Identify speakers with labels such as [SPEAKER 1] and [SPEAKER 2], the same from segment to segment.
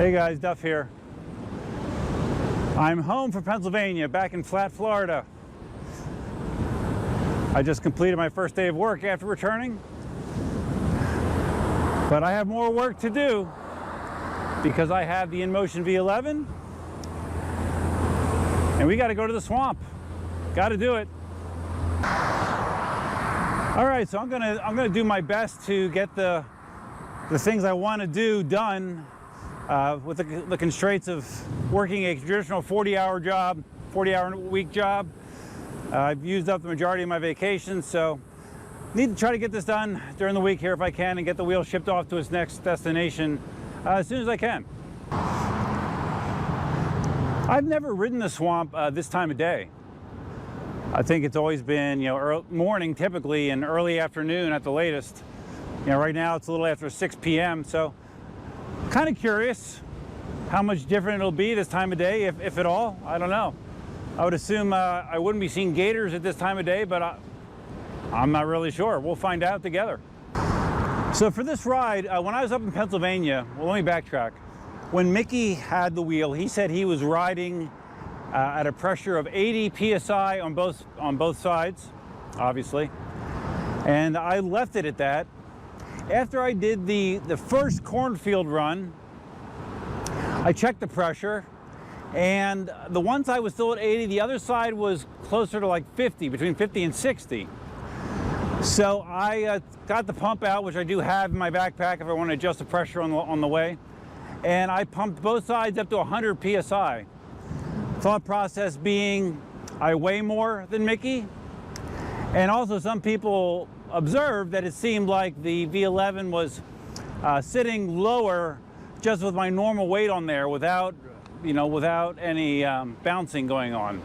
[SPEAKER 1] Hey guys, Duff here. I'm home from Pennsylvania, back in Flat, Florida. I just completed my first day of work after returning, but I have more work to do because I have the Inmotion V11 and we got to go to the swamp. Got to do it. All right, so I'm gonna do my best to get the things I want to do done with the constraints of working a traditional 40-hour-week job. I've used up the majority of my vacations, so need to try to get this done during the week here if I can and get the wheel shipped off to its next destination as soon as I can. I've never ridden the swamp this time of day. I think it's always been, you know, early morning typically and early afternoon at the latest. You know, right now it's a little after 6 p.m. so kind of curious how much different it'll be this time of day, if at all. I don't know. I would assume I wouldn't be seeing gators at this time of day, but I'm not really sure. We'll find out together. So for this ride, when I was up in Pennsylvania, well, let me backtrack. When Mickey had the wheel, he said he was riding at a pressure of 80 psi on both sides, obviously, and I left it at that. After I did the first cornfield run, I checked the pressure, and the one side was still at 80, the other side was closer to like 50, between 50 and 60. So I got the pump out, which I do have in my backpack if I want to adjust the pressure on the way, and I pumped both sides up to 100 psi. Thought process being I weigh more than Mickey, and also some people observed that it seemed like the V11 was sitting lower just with my normal weight on there without any bouncing going on.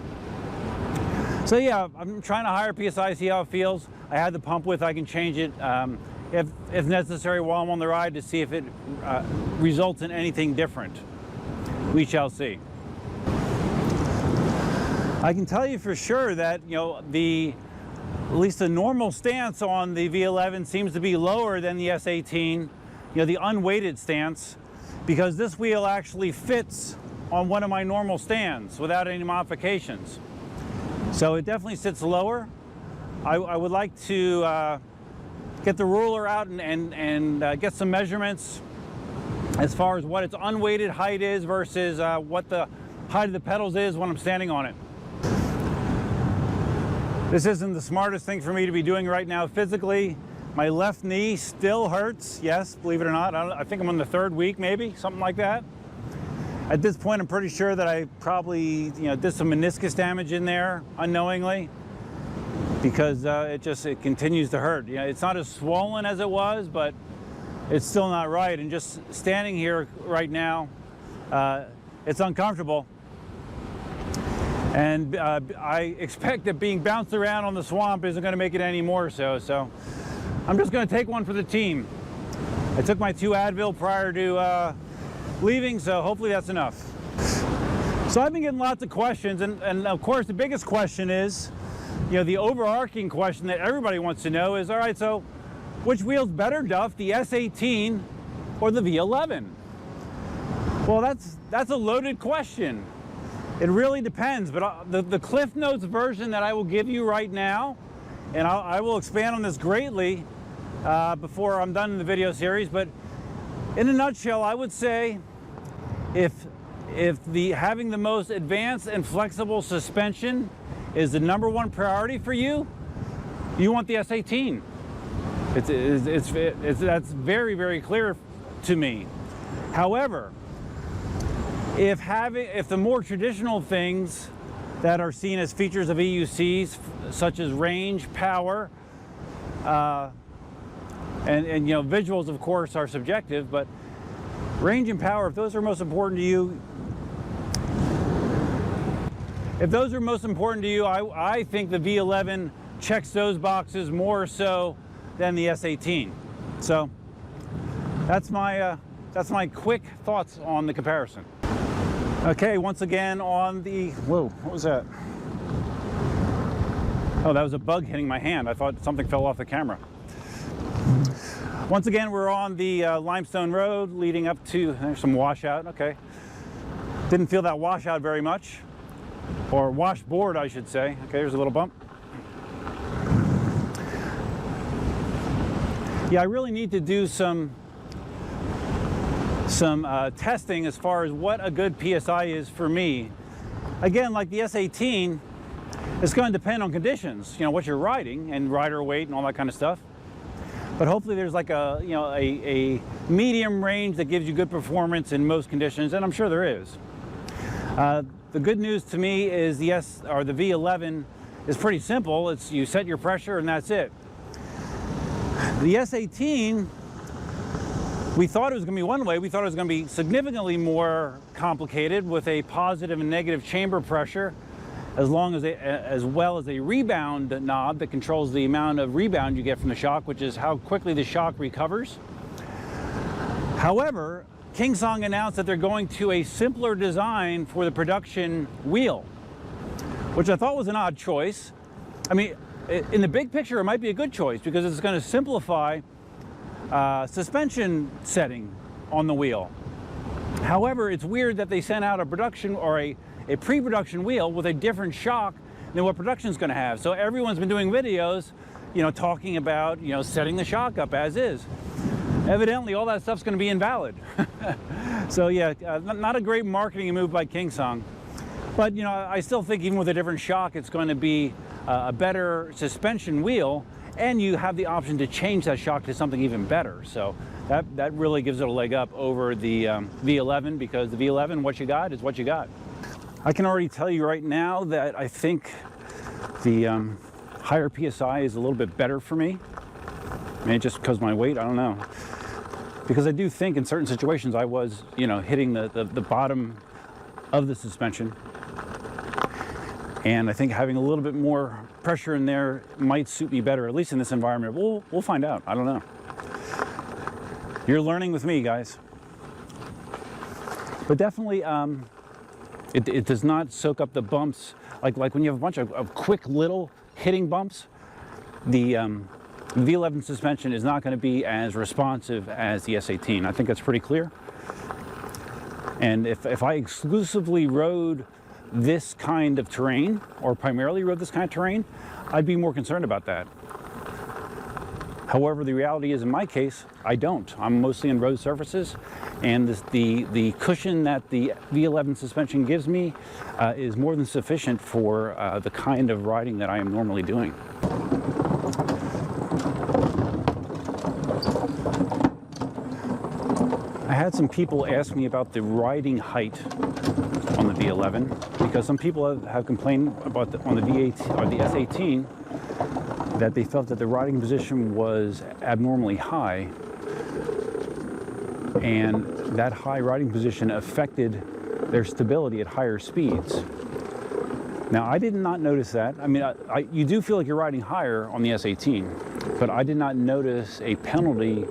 [SPEAKER 1] So yeah, I'm trying to higher PSI, see how it feels. I had the pump width, I can change it if necessary while I'm on the ride to see if it results in anything different. We shall see. I can tell you for sure that, you know, at least the normal stance on the V11 seems to be lower than the S18, you know, the unweighted stance, because this wheel actually fits on one of my normal stands without any modifications. So it definitely sits lower. I would like to get the ruler out and get some measurements as far as what its unweighted height is versus what the height of the pedals is when I'm standing on it. This isn't the smartest thing for me to be doing right now physically. My left knee still hurts, yes, believe it or not. I think I'm on the third week, maybe, something like that. At this point, I'm pretty sure that I probably, did some meniscus damage in there unknowingly, because it continues to hurt. It's not as swollen as it was, but it's still not right. And just standing here right now, it's uncomfortable. And I expect that being bounced around on the swamp isn't going to make it any more so. So I'm just going to take one for the team. I took my 2 Advil prior to leaving, so hopefully that's enough. So I've been getting lots of questions, and of course the biggest question is, the overarching question that everybody wants to know is, all right, so which wheel's better, Duff, the S18 or the V11? Well, that's a loaded question. It really depends, but the Cliff Notes version that I will give you right now, and I will expand on this greatly before I'm done in the video series, but in a nutshell, I would say if having the most advanced and flexible suspension is the #1 priority for you, you want the S18. That's very, very clear to me. However, if the more traditional things that are seen as features of EUCs, such as range, power, and visuals, of course, are subjective, but range and power, if those are most important to you, I think the V11 checks those boxes more so than the S18. So that's my quick thoughts on the comparison. Okay, once again on the, whoa, what was that? Oh, that was a bug hitting my hand. I thought something fell off the camera. Once again, we're on the limestone road leading up to, there's some washout, okay. Didn't feel that washout very much, or washboard I should say. Okay, there's a little bump. Yeah, I really need to do some testing as far as what a good PSI is for me. Again, like the S18, it's going to depend on conditions, you know, what you're riding and rider weight and all that kind of stuff. But hopefully there's like a, you know, a medium range that gives you good performance in most conditions, and I'm sure there is. The good news to me is the V11 is pretty simple. It's you set your pressure and that's it. The S18, we thought it was going to be one way. We thought it was going to be significantly more complicated with a positive and negative chamber pressure, as well as a rebound knob that controls the amount of rebound you get from the shock, which is how quickly the shock recovers. However, KingSong announced that they're going to a simpler design for the production wheel, which I thought was an odd choice. I mean, in the big picture, it might be a good choice because it's going to simplify suspension setting on the wheel. However, it's weird that they sent out a production or a pre-production wheel with a different shock than what production is going to have. So everyone's been doing videos, you know, talking about, you know, setting the shock up as is. Evidently, all that stuff's going to be invalid. So yeah, not a great marketing move by KingSong. But you know, I still think even with a different shock, it's going to be a better suspension wheel, and you have the option to change that shock to something even better. So that really gives it a leg up over the V11, because the V11, what you got is what you got. I can already tell you right now that I think the higher PSI is a little bit better for me. Maybe just because of my weight, I don't know. Because I do think in certain situations I was, you know, hitting the bottom of the suspension. And I think having a little bit more pressure in there might suit me better, at least in this environment. We'll find out. I don't know. You're learning with me, guys. But definitely, it does not soak up the bumps. Like when you have a bunch of quick little hitting bumps, the V11 suspension is not going to be as responsive as the S18. I think that's pretty clear. And if I exclusively rode this kind of terrain, or primarily rode this kind of terrain, I'd be more concerned about that. However, the reality is, in my case, I don't. I'm mostly on road surfaces, and the cushion that the V11 suspension gives me is more than sufficient for the kind of riding that I am normally doing. I had some people ask me about the riding height on the V11, because some people have complained about on the V8 or the S18 that they felt that the riding position was abnormally high, and that high riding position affected their stability at higher speeds. Now, I did not notice that. I mean, you do feel like you're riding higher on the S18, but I did not notice a penalty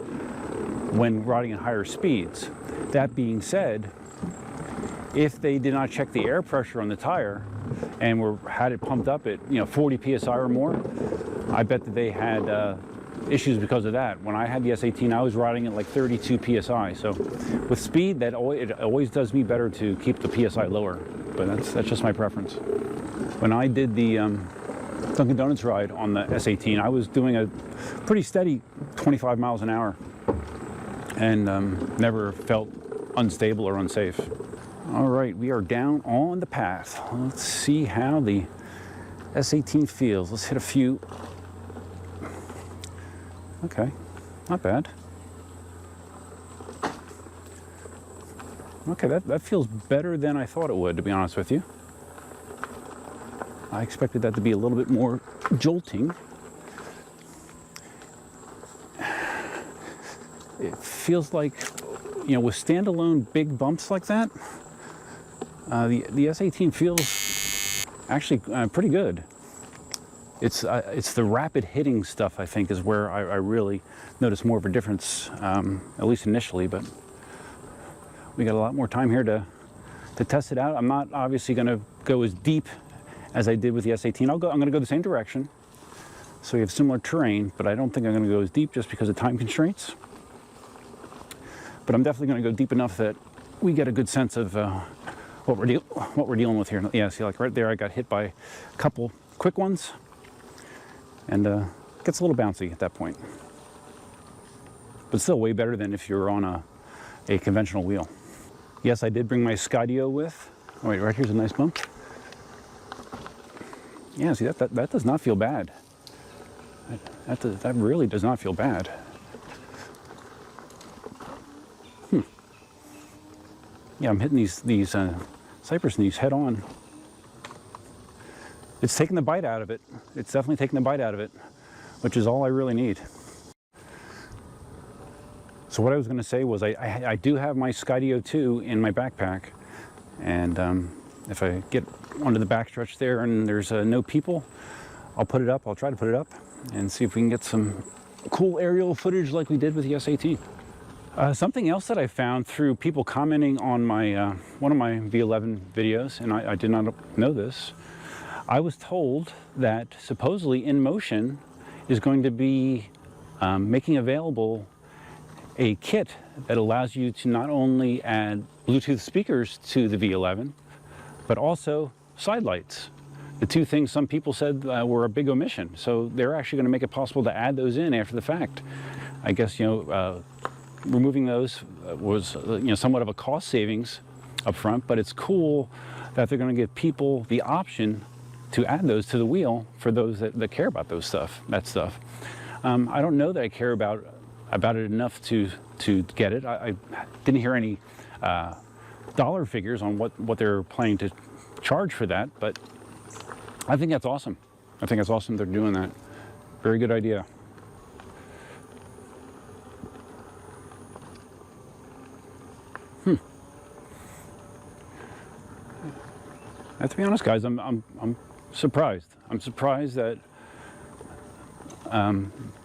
[SPEAKER 1] when riding at higher speeds. That being said, if they did not check the air pressure on the tire and had it pumped up at 40 psi or more, I bet that they had issues because of that. When I had the S18, I was riding at like 32 psi. So with speed, it always does me better to keep the psi lower. But that's just my preference. When I did the Dunkin' Donuts ride on the S18, I was doing a pretty steady 25 miles an hour, and never felt unstable or unsafe. All right, we are down on the path. Let's see how the S18 feels. Let's hit a few. Okay, not bad. Okay, that feels better than I thought it would, to be honest with you. I expected that to be a little bit more jolting. It feels like, with standalone big bumps like that, the S18 feels actually pretty good. It's the rapid hitting stuff, I think, is where I really notice more of a difference, at least initially, but we got a lot more time here to test it out. I'm not obviously going to go as deep as I did with the S18. I'm going to go the same direction, so we have similar terrain, but I don't think I'm going to go as deep just because of time constraints. but I'm definitely going to go deep enough that we get a good sense of what we're dealing with here. Yeah, see, like right there, I got hit by a couple quick ones, and gets a little bouncy at that point. But still way better than if you're on a conventional wheel. Yes, I did bring my Skydio with. Oh wait, right here's a nice bump. Yeah, see, that does not feel bad. That really does not feel bad. Yeah, I'm hitting these cypress knees head on. It's taking the bite out of it. It's definitely taking the bite out of it, which is all I really need. So what I was going to say was I do have my Skydio 2 in my backpack, and if I get onto the backstretch there and there's no people, I'll put it up. I'll try to put it up and see if we can get some cool aerial footage like we did with the S18. Something else that I found through people commenting on my one of my V11 videos, and I did not know this, I was told that supposedly Inmotion is going to be making available a kit that allows you to not only add Bluetooth speakers to the V11, but also side lights. The two things some people said were a big omission. So they're actually going to make it possible to add those in after the fact. I guess, removing those was somewhat of a cost savings up front, but it's cool that they're going to give people the option to add those to the wheel for those that care about that stuff. I don't know that I care about it enough to get it. I didn't hear any dollar figures on what they're planning to charge for that, but I think that's awesome. I think it's awesome they're doing that. Very good idea. I have to be honest, guys, I'm surprised. I'm surprised that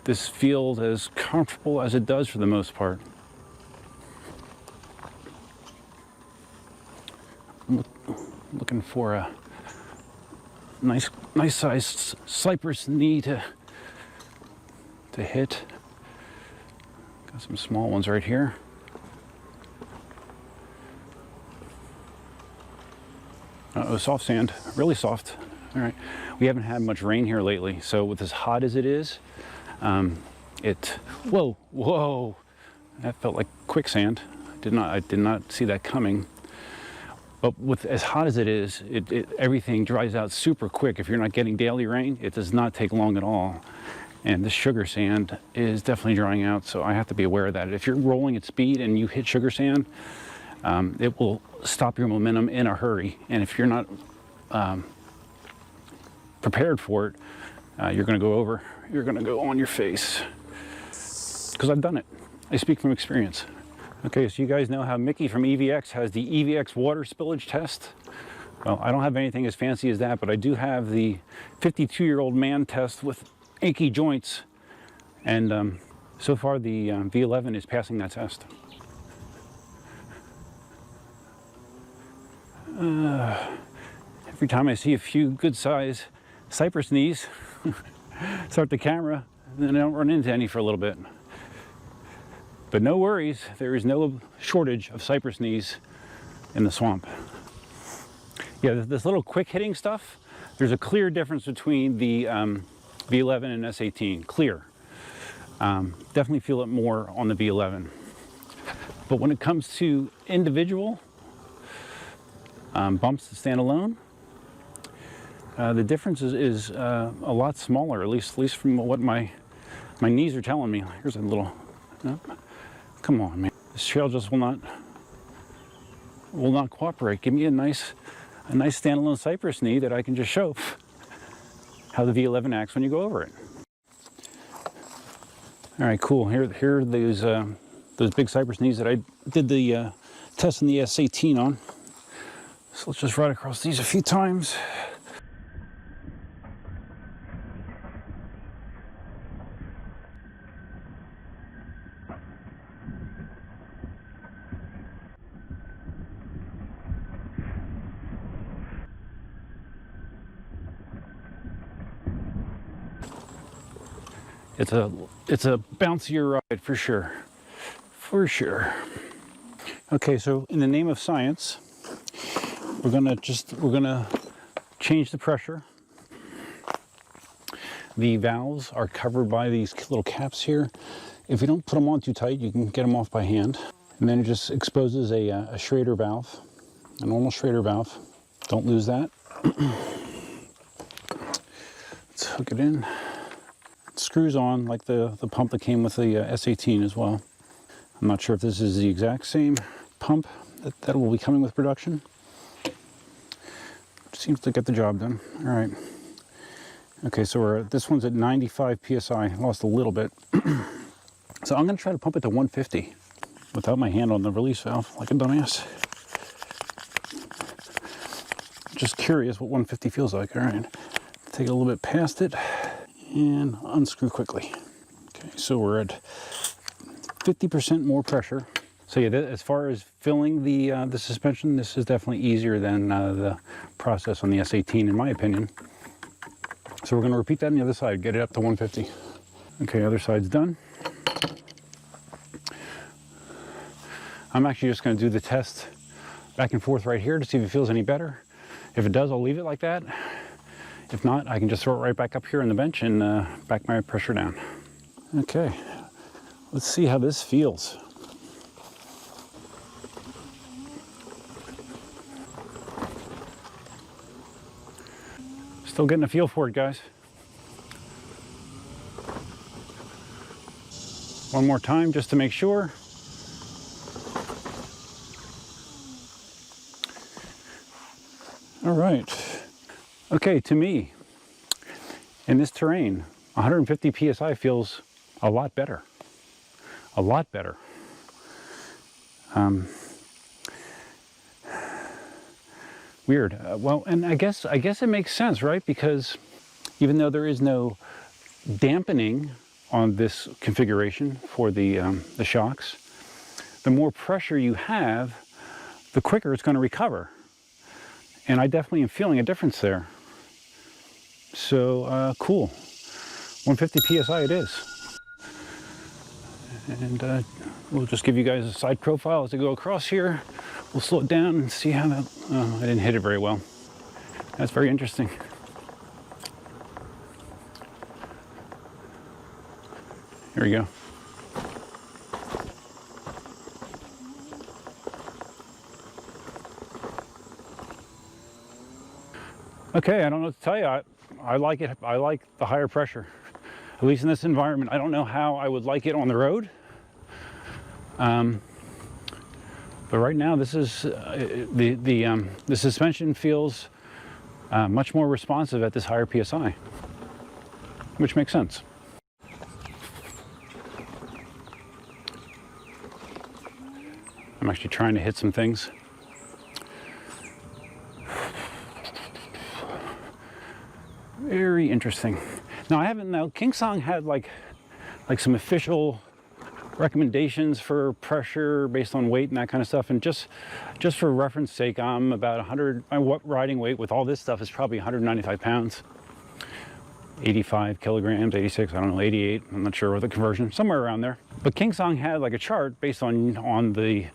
[SPEAKER 1] this feels as comfortable as it does for the most part. I'm looking for a nice sized cypress knee to hit. Got some small ones right here. Uh-oh, soft sand, really soft. All right, we haven't had much rain here lately, so with as hot as it is, whoa, that felt like quicksand. I did not see that coming. But with as hot as it is, everything dries out super quick. If you're not getting daily rain, it does not take long at all. And this sugar sand is definitely drying out, so I have to be aware of that. If you're rolling at speed and you hit sugar sand, it will stop your momentum in a hurry. And if you're not prepared for it, you're going to go over. You're going to go on your face. Because I've done it. I speak from experience. Okay, so you guys know how Mickey from EVX has the EVX water spillage test. Well, I don't have anything as fancy as that, but I do have the 52-year-old man test with achy joints. And so far the V11 is passing that test. Every time I see a few good size cypress knees, start the camera, and then I don't run into any for a little bit. But no worries, there is no shortage of cypress knees in the swamp. Yeah, this little quick hitting stuff, there's a clear difference between the V11 and S18, clear. Definitely feel it more on the V11. But when it comes to individual bumps that stand alone, the difference is a lot smaller, at least from what my knees are telling me. Here's a little, come on, man. This trail just will not cooperate. Give me a nice standalone cypress knee that I can just show how the V11 acts when you go over it. All right, cool. Here are those big cypress knees that I did the test in the S18 on. So let's just ride across these a few times. It's a bouncier ride for sure. For sure. Okay, so in the name of science, we're gonna change the pressure. The valves are covered by these little caps here. If you don't put them on too tight, you can get them off by hand. And then it just exposes a Schrader valve, a normal Schrader valve. Don't lose that. Let's hook it in. It screws on like the pump that came with the S18 as well. I'm not sure if this is the exact same pump that will be coming with production. Seems to get the job done. All right. Okay, so this one's at 95 PSI. Lost a little bit. So I'm going to try to pump it to 150 without my hand on the release valve like a dumbass. Just curious what 150 feels like. All right. Take it a little bit past it and unscrew quickly. Okay, so we're at 50% more pressure. So yeah, as far as filling the suspension, this is definitely easier than the process on the S18 in my opinion. So we're going to repeat that on the other side, get it up to 150. Okay, other side's done. I'm actually just going to do the test back and forth right here to see if it feels any better. If it does, I'll leave it like that. If not, I can just throw it right back up here on the bench and back my pressure down. Okay, let's see how this feels. Still getting a feel for it, guys. One more time just to make sure. All right. Okay, to me, in this terrain, 150 PSI feels a lot better. A lot better. Weird. Well, and I guess it makes sense, right? Because even though there is no dampening on this configuration for the shocks, the more pressure you have, the quicker it's going to recover. And I definitely am feeling a difference there. So cool. 150 PSI it is. And we'll just give you guys a side profile as I go across here. We'll slow it down and see how that, I didn't hit it very well. That's very interesting. Here we go. Okay, I don't know what to tell you. I like it. I like the higher pressure, at least in this environment. I don't know how I would like it on the road. But right now, this is the suspension feels much more responsive at this higher PSI, which makes sense. I'm actually trying to hit some things. Very interesting. Now I haven't. Now KingSong had like some official recommendations for pressure based on weight and that kind of stuff, and just for reference sake, I'm about 100. My riding weight with all this stuff is probably 195 pounds, 85 kilograms, 86. I don't know, 88. I'm not sure what the conversion, somewhere around there. But KingSong had like a chart based on the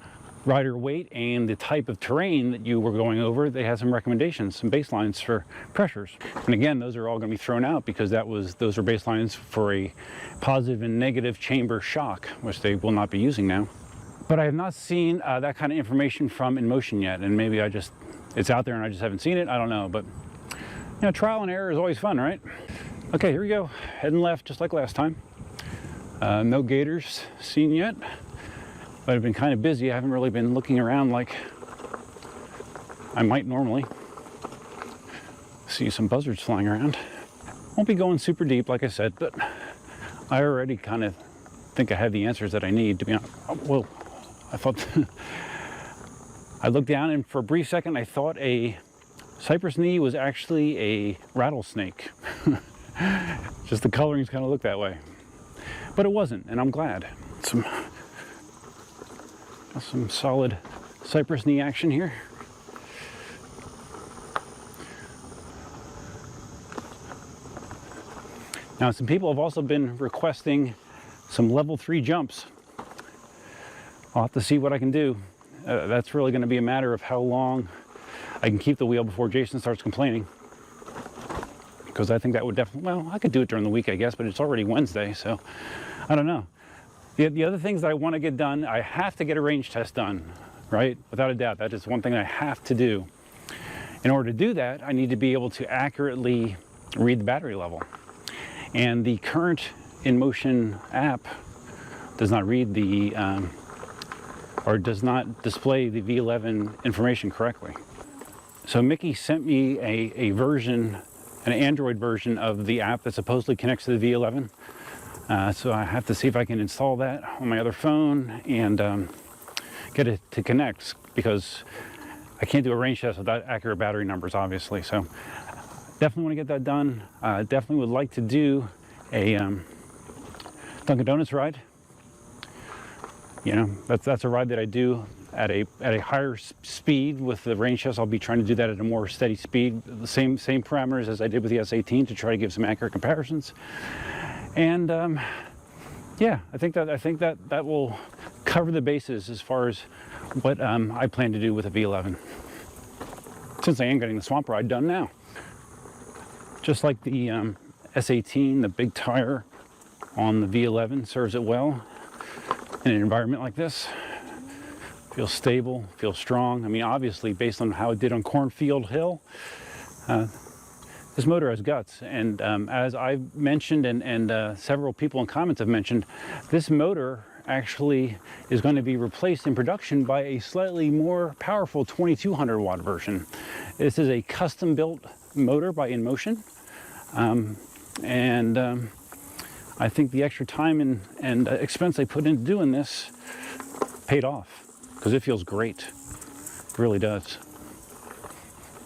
[SPEAKER 1] rider weight and the type of terrain that you were going over. They had some recommendations, some baselines for pressures. And again, those are all going to be thrown out because those are baselines for a positive and negative chamber shock, which they will not be using now. But I have not seen that kind of information from Inmotion yet, and maybe it's out there and I just haven't seen it. I don't know, but you know, trial and error is always fun, right? Okay, here we go. Heading left, just like last time. No gators seen yet. But I've been kind of busy. I haven't really been looking around like I might normally. See some buzzards flying around. Won't be going super deep, like I said, but I already kind of think I have the answers that I need, to be honest. Oh, whoa, I thought, I looked down and for a brief second I thought a cypress knee was actually a rattlesnake. Just the colorings kind of look that way. But it wasn't, and I'm glad. Some solid cypress knee action here. Now, some people have also been requesting some level 3 jumps. I'll have to see what I can do. That's really going to be a matter of how long I can keep the wheel before Jason starts complaining. Because I think that would definitely, well, I could do it during the week, I guess, but it's already Wednesday, so I don't know. The other things that I want to get done, I have to get a range test done, right? Without a doubt, that is one thing I have to do. In order to do that, I need to be able to accurately read the battery level. And the current Inmotion app does not read the, or does not display the V11 information correctly. So Mickey sent me a version, an Android version of the app that supposedly connects to the V11. So I have to see if I can install that on my other phone and get it to connect, because I can't do a range test without accurate battery numbers, obviously. So definitely want to get that done. Definitely would like to do a Dunkin' Donuts ride. You know, that's a ride that I do at a higher speed. With the range test, I'll be trying to do that at a more steady speed, the same parameters as I did with the S18, to try to give some accurate comparisons. And yeah, I think that will cover the bases as far as what I plan to do with the V11. Since I am getting the swamp ride done now. Just like the S18, the big tire on the V11 serves it well in an environment like this. Feels stable, feels strong. I mean, obviously, based on how it did on Cornfield Hill, this motor has guts. And as I've mentioned, and several people in comments have mentioned, this motor actually is going to be replaced in production by a slightly more powerful 2200 watt version. This is a custom built motor by Inmotion. I think the extra time and expense I put into doing this paid off, because it feels great. It really does.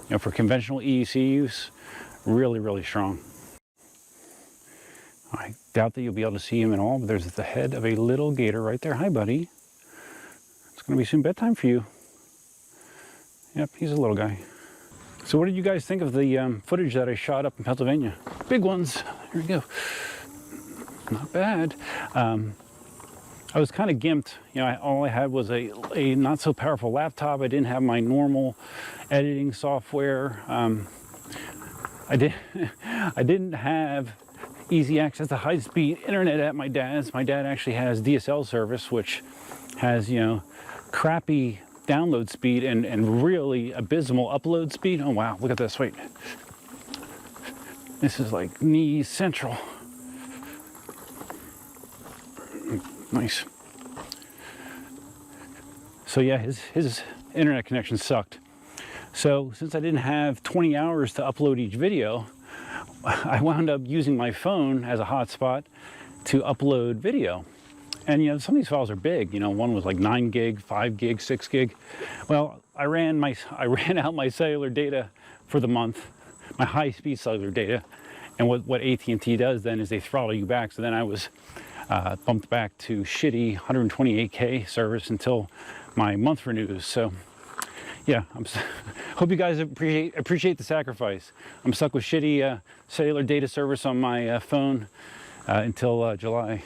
[SPEAKER 1] You know, for conventional EEC use, really strong. I doubt that you'll be able to see him at all, but there's the head of a little gator right there. Hi, buddy. It's going to be soon bedtime for you. Yep, he's a little guy. So what did you guys think of the footage that I shot up in Pennsylvania? Big ones. Here we go. Not bad. I was kind of gimped. You know, all I had was a not so powerful laptop. I didn't have my normal editing software. I didn't have easy access to high-speed internet at my dad's. My dad actually has DSL service, which has, you know, crappy download speed and really abysmal upload speed. Oh wow, look at this, wait. This is like knee central. Nice. So yeah, his internet connection sucked. So since I didn't have 20 hours to upload each video, I wound up using my phone as a hotspot to upload video. And you know, some of these files are big. You know, one was like 9 gig, 5 gig, 6 gig. Well, I ran out my cellular data for the month, my high-speed cellular data. And what AT&T does then is they throttle you back. So then I was bumped back to shitty 128K service until my month renews. So yeah, hope you guys appreciate the sacrifice. I'm stuck with shitty cellular data service on my phone until July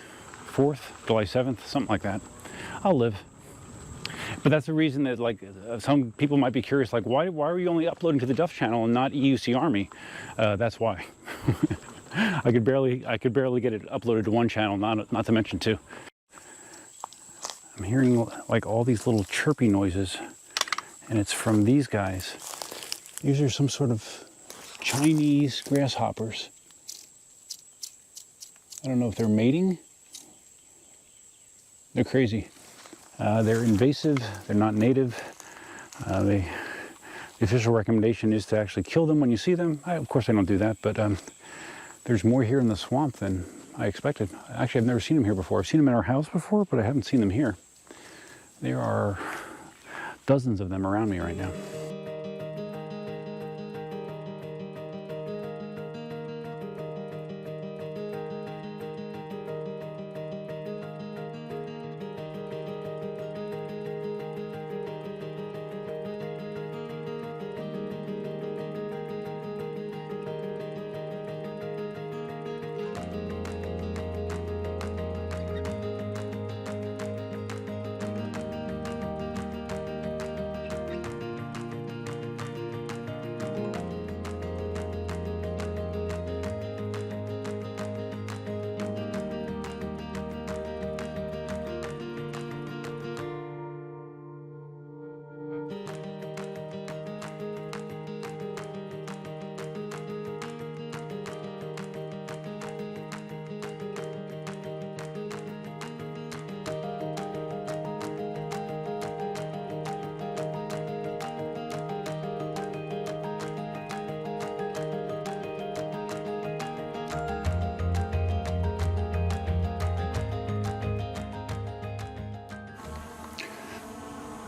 [SPEAKER 1] 4th, July 7th, something like that. I'll live. But that's the reason that, like, some people might be curious, like, why are you only uploading to the Duff channel and not EUC Army? That's why. I could barely get it uploaded to one channel, not to mention two. I'm hearing like all these little chirpy noises, and it's from these guys. These are some sort of Chinese grasshoppers. I don't know if they're mating. They're crazy. They're invasive. They're not native. The official recommendation is to actually kill them when you see them. Of course, I don't do that, but there's more here in the swamp than I expected. Actually, I've never seen them here before. I've seen them in our house before, but I haven't seen them here. There are dozens of them around me right now.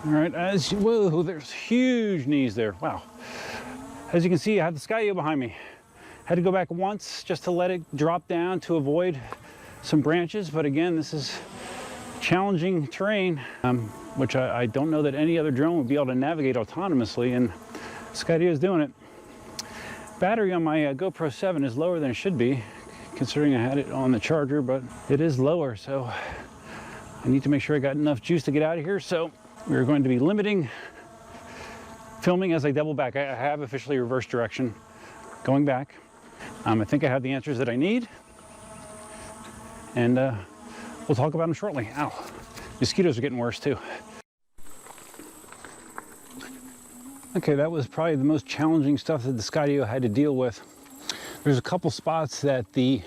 [SPEAKER 1] All right, whoa, there's huge knees there. Wow. As you can see, I have the Skydio behind me. Had to go back once just to let it drop down to avoid some branches. But again, this is challenging terrain, which I don't know that any other drone would be able to navigate autonomously, and Skydio is doing it. Battery on my GoPro 7 is lower than it should be, considering I had it on the charger, but it is lower, so I need to make sure I got enough juice to get out of here. So we're going to be limiting filming as I double back. I have officially reversed direction going back. I think I have the answers that I need, and we'll talk about them shortly. Ow, mosquitoes are getting worse too. Okay, that was probably the most challenging stuff that the Skydio had to deal with. There's a couple spots that the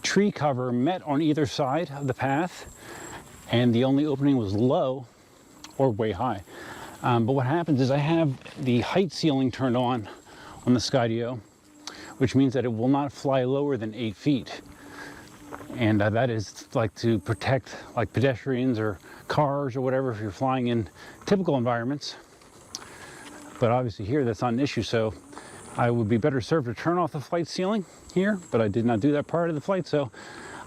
[SPEAKER 1] tree cover met on either side of the path, and the only opening was low or way high. But what happens is I have the height ceiling turned on the Skydio, which means that it will not fly lower than 8 feet. And that is like to protect like pedestrians or cars or whatever if you're flying in typical environments. But obviously here that's not an issue, so I would be better served to turn off the flight ceiling here, but I did not do that part of the flight, so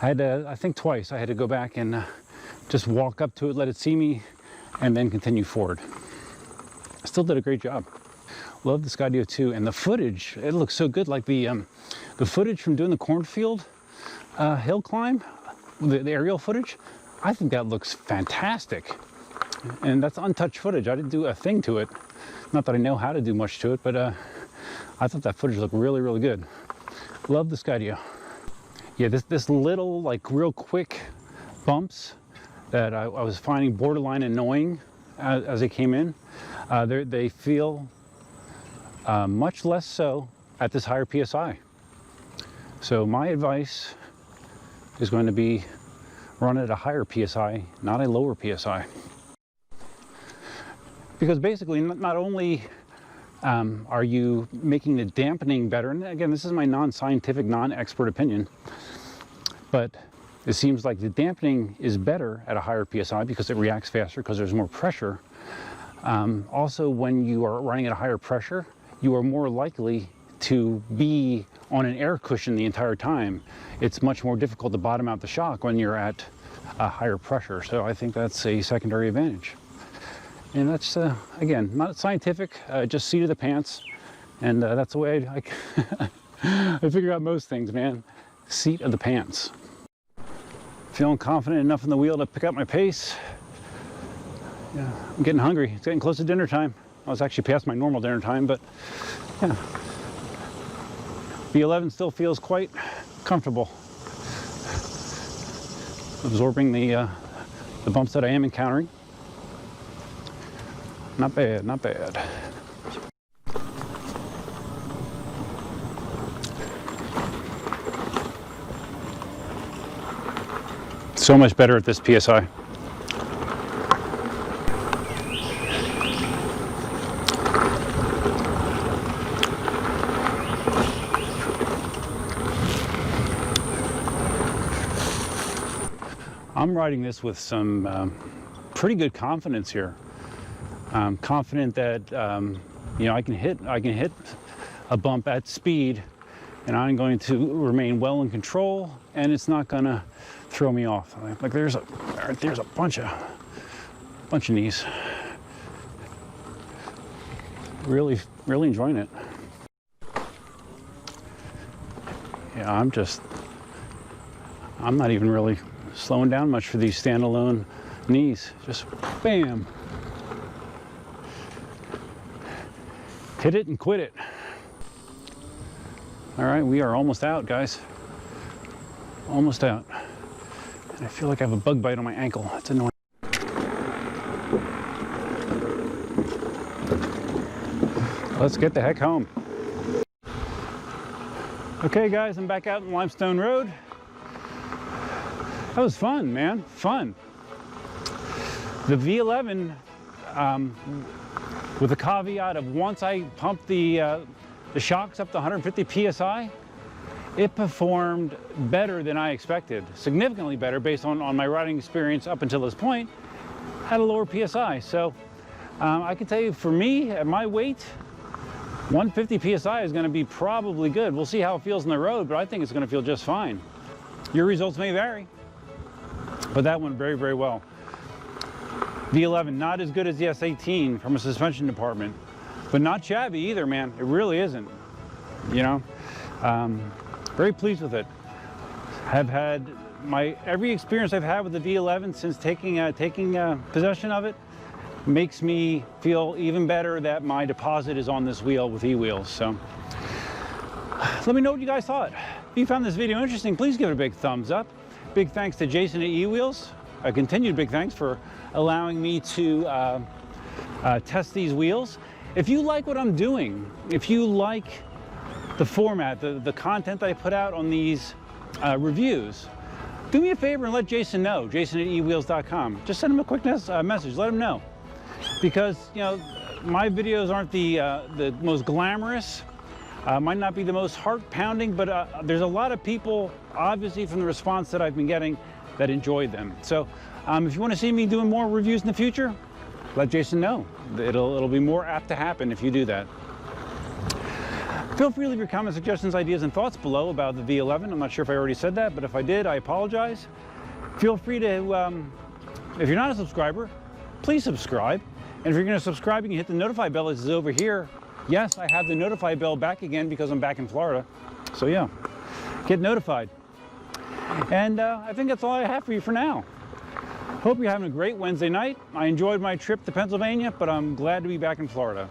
[SPEAKER 1] I had to, I think twice, I had to go back and just walk up to it, let it see me, and then continue forward. I still did a great job. Love the Skydio too, and the footage, it looks so good. Like the footage from doing the cornfield hill climb, the aerial footage, I think that looks fantastic. And that's untouched footage. I didn't do a thing to it. Not that I know how to do much to it, but I thought that footage looked really, really good. Love the Skydio. Yeah, this little, like real quick bumps that I was finding borderline annoying as they came in, they feel much less so at this higher PSI. So my advice is going to be run at a higher PSI, not a lower PSI. Because basically, not only are you making the dampening better, and again, this is my non-scientific, non-expert opinion, but it seems like the dampening is better at a higher PSI because it reacts faster because there's more pressure. Also, when you are running at a higher pressure, you are more likely to be on an air cushion the entire time. It's much more difficult to bottom out the shock when you're at a higher pressure. So I think that's a secondary advantage. And that's, again, not scientific, just seat of the pants. And that's the way I figure out most things, man. Seat of the pants. Feeling confident enough in the wheel to pick up my pace. Yeah, I'm getting hungry. It's getting close to dinner time. I was actually past my normal dinner time, but yeah. V11 still feels quite comfortable. Absorbing the bumps that I am encountering. Not bad, not bad. So much better at this PSI. I'm riding this with some pretty good confidence here. I'm confident that you know, I can hit a bump at speed, and I'm going to remain well in control, and it's not gonna throw me off. Like there's a bunch of knees. Really enjoying it. Yeah, I'm not even really slowing down much for these standalone knees. Just bam. Hit it and quit it. All right, we are almost out, guys. Almost out. And I feel like I have a bug bite on my ankle. That's annoying. Let's get the heck home. Okay, guys, I'm back out in Limestone Road. That was fun, man, fun. The V11, with the caveat of once I pumped the shocks up to 150 PSI, it performed better than I expected, significantly better based on my riding experience up until this point, at a lower PSI. So I can tell you, for me, at my weight, 150 PSI is going to be probably good. We'll see how it feels on the road, but I think it's going to feel just fine. Your results may vary, but that went very, very well. V11, not as good as the S18 from a suspension department, but not shabby either, man. It really isn't, you know. Very pleased with it. Have had every experience I've had with the V11 since taking possession of it makes me feel even better that my deposit is on this wheel with e-wheels. So let me know what you guys thought. If you found this video interesting, please give it a big thumbs up. Big thanks to Jason at eWheels. A continued big thanks for allowing me to test these wheels. If you like what I'm doing, if you like the format, the content that I put out on these reviews, do me a favor and let Jason know, Jason at eWheels.com. Just send him a quick message, let him know. Because, you know, my videos aren't the most glamorous, might not be the most heart-pounding, but there's a lot of people, obviously from the response that I've been getting, that enjoyed them. So if you want to see me doing more reviews in the future, let Jason know. It'll be more apt to happen if you do that. Feel free to leave your comments, suggestions, ideas, and thoughts below about the V11. I'm not sure if I already said that, but if I did, I apologize. Feel free to, if you're not a subscriber, please subscribe. And if you're going to subscribe, you can hit the notify bell. This is over here. Yes, I have the notify bell back again because I'm back in Florida. So yeah, get notified. And I think that's all I have for you for now. Hope you're having a great Wednesday night. I enjoyed my trip to Pennsylvania, but I'm glad to be back in Florida.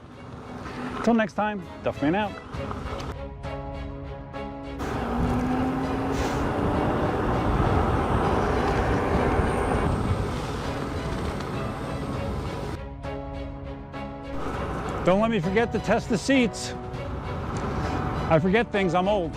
[SPEAKER 1] Until next time, Duffman out. Don't let me forget to test the seats. I forget things, I'm old.